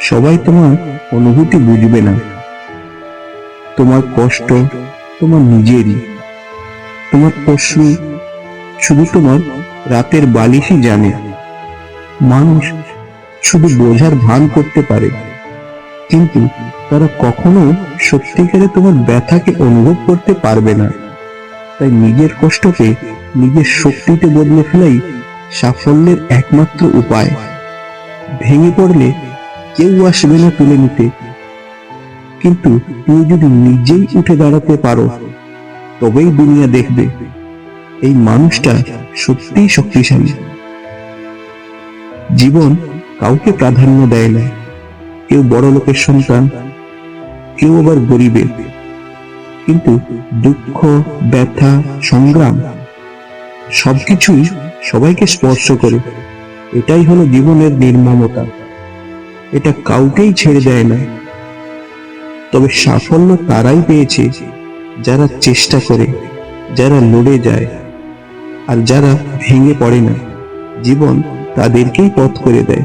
সবাই তোমার অনুভূতি বুঝবে না। তোমার কষ্ট তোমার নিজেরই। তোমার প্রশ্ন শুধু তোমার রাতের বালিশই জানে। মানুষ শুধু বোঝার ভান করতে পারে, কিন্তু তারা কখনো সত্যিকারে তোমার ব্যথাকে অনুভব করতে পারবে না। তাই নিজের কষ্টকে নিজের শক্তিতে বদলে ফেলাই সাফল্যের একমাত্র উপায়। ভেঙে পড়লে কেউ আসবে না তুলে নিতে, কিন্তু তুমি যদি নিজেই উঠে দাঁড়াতে পারো, তবেই দুনিয়া দেখবে এই মানুষটা সত্যিই শক্তিশালী। জীবন কাউকে প্রাধান্য দেয় না। কেউ বড় লোকের সন্তান, কেউ আবার গরিবের। কিন্তু দুঃখ, ব্যথা, সংগ্রাম সবকিছুই সবাইকে স্পর্শ করে। এটাই হলো জীবনের নির্মমতা। এটা কাউকেই ছেড়ে দেয় না। তবে সাফল্য তারাই পেয়েছে যারা চেষ্টা করে, যারা লড়ে যায়, আর যারা ভেঙে পড়ে না। জীবন তাদেরকেই পথ করে দেয়।